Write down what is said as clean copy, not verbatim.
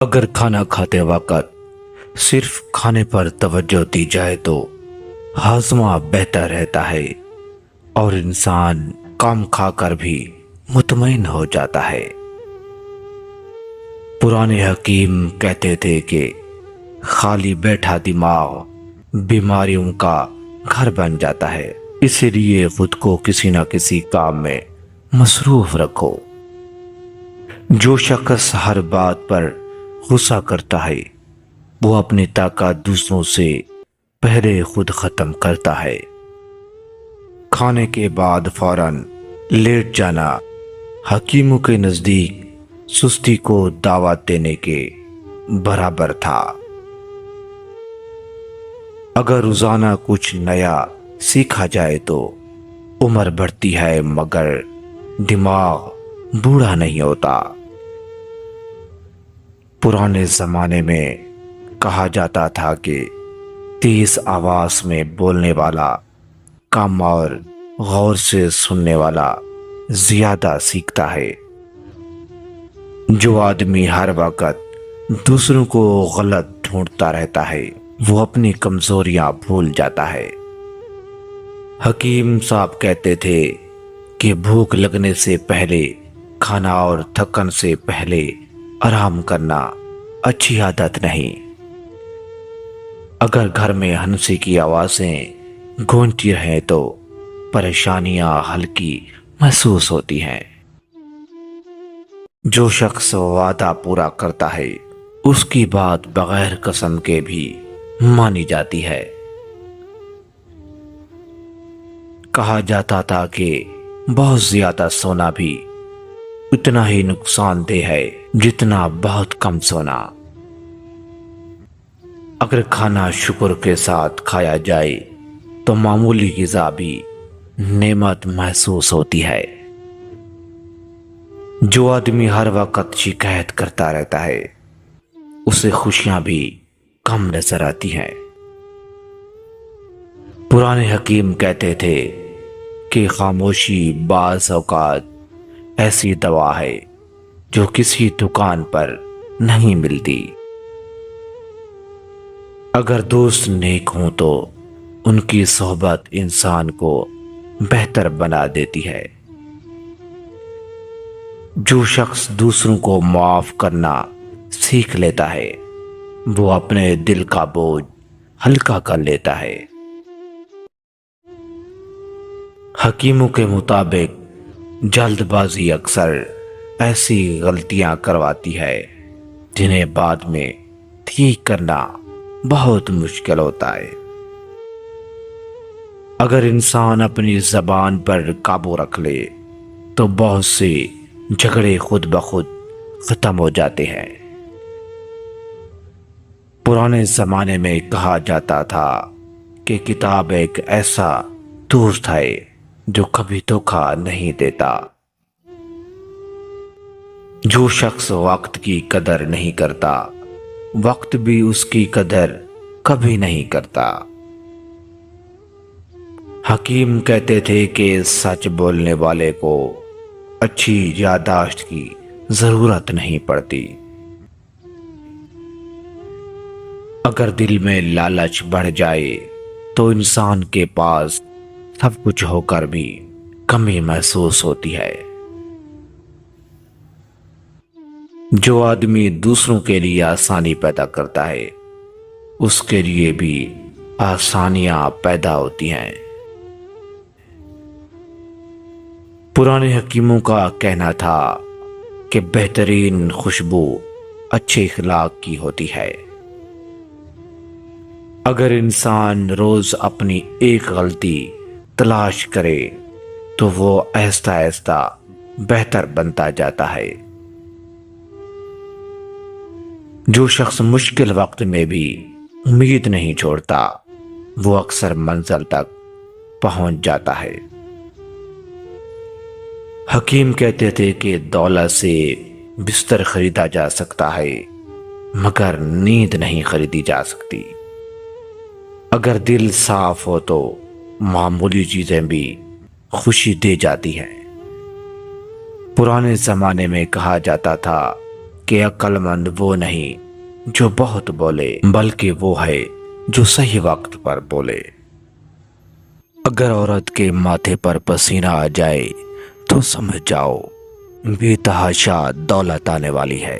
اگر کھانا کھاتے وقت صرف کھانے پر توجہ دی جائے تو ہاضمہ بہتر رہتا ہے اور انسان کم کھا کر بھی مطمئن ہو جاتا ہے۔ پرانے حکیم کہتے تھے کہ خالی بیٹھا دماغ بیماریوں کا گھر بن جاتا ہے، اسی لیے خود کو کسی نہ کسی کام میں مصروف رکھو۔ جو شخص ہر بات پر غصہ کرتا ہے وہ اپنی طاقت دوسروں سے پہلے خود ختم کرتا ہے۔ کھانے کے بعد فوراً لیٹ جانا حکیموں کے نزدیک سستی کو دعوت دینے کے برابر تھا۔ اگر روزانہ کچھ نیا سیکھا جائے تو عمر بڑھتی ہے مگر دماغ بوڑھا نہیں ہوتا۔ پرانے زمانے میں کہا جاتا تھا کہ تیز آواز میں بولنے والا کم اور غور سے سننے والا زیادہ سیکھتا ہے۔ جو آدمی ہر وقت دوسروں کو غلط ڈھونڈتا رہتا ہے وہ اپنی کمزوریاں بھول جاتا ہے۔ حکیم صاحب کہتے تھے کہ بھوک لگنے سے پہلے کھانا اور تھکن سے پہلے آرام کرنا اچھی عادت نہیں۔ اگر گھر میں ہنسی کی آوازیں گونجتی رہیں تو پریشانیاں ہلکی محسوس ہوتی ہیں۔ جو شخص وعدہ پورا کرتا ہے اس کی بات بغیر قسم کے بھی مانی جاتی ہے۔ کہا جاتا تھا کہ بہت زیادہ سونا بھی اتنا ہی نقصان دہ ہے جتنا بہت کم سونا۔ اگر کھانا شکر کے ساتھ کھایا جائے تو معمولی غذا بھی نعمت محسوس ہوتی ہے۔ جو آدمی ہر وقت شکایت کرتا رہتا ہے اسے خوشیاں بھی کم نظر آتی ہیں۔ پرانے حکیم کہتے تھے کہ خاموشی بعض اوقات ایسی دوا ہے جو کسی دکان پر نہیں ملتی۔ اگر دوست نیک ہوں تو ان کی صحبت انسان کو بہتر بنا دیتی ہے۔ جو شخص دوسروں کو معاف کرنا سیکھ لیتا ہے وہ اپنے دل کا بوجھ ہلکا کر لیتا ہے۔ حکیموں کے مطابق جلد بازی اکثر ایسی غلطیاں کرواتی ہے جنہیں بعد میں ٹھیک کرنا بہت مشکل ہوتا ہے۔ اگر انسان اپنی زبان پر قابو رکھ لے تو بہت سے جھگڑے خود بخود ختم ہو جاتے ہیں۔ پرانے زمانے میں کہا جاتا تھا کہ کتاب ایک ایسا دوست ہے جو کبھی دھوکہ نہیں دیتا۔ جو شخص وقت کی قدر نہیں کرتا وقت بھی اس کی قدر کبھی نہیں کرتا۔ حکیم کہتے تھے کہ سچ بولنے والے کو اچھی یادداشت کی ضرورت نہیں پڑتی۔ اگر دل میں لالچ بڑھ جائے تو انسان کے پاس سب کچھ ہو کر بھی کمی محسوس ہوتی ہے۔ جو آدمی دوسروں کے لیے آسانی پیدا کرتا ہے اس کے لیے بھی آسانیاں پیدا ہوتی ہیں۔ پرانے حکیموں کا کہنا تھا کہ بہترین خوشبو اچھے اخلاق کی ہوتی ہے۔ اگر انسان روز اپنی ایک غلطی تلاش کرے تو وہ آہستہ آہستہ بہتر بنتا جاتا ہے۔ جو شخص مشکل وقت میں بھی امید نہیں چھوڑتا وہ اکثر منزل تک پہنچ جاتا ہے۔ حکیم کہتے تھے کہ دولت سے بستر خریدا جا سکتا ہے مگر نیند نہیں خریدی جا سکتی۔ اگر دل صاف ہو تو معمولی چیزیں بھی خوشی دے جاتی ہیں۔ پرانے زمانے میں کہا جاتا تھا کہ عقل مند وہ نہیں جو بہت بولے، بلکہ وہ ہے جو صحیح وقت پر بولے۔ اگر عورت کے ماتھے پر پسینہ آ جائے تو سمجھ جاؤ بے تحاشا دولت آنے والی ہے۔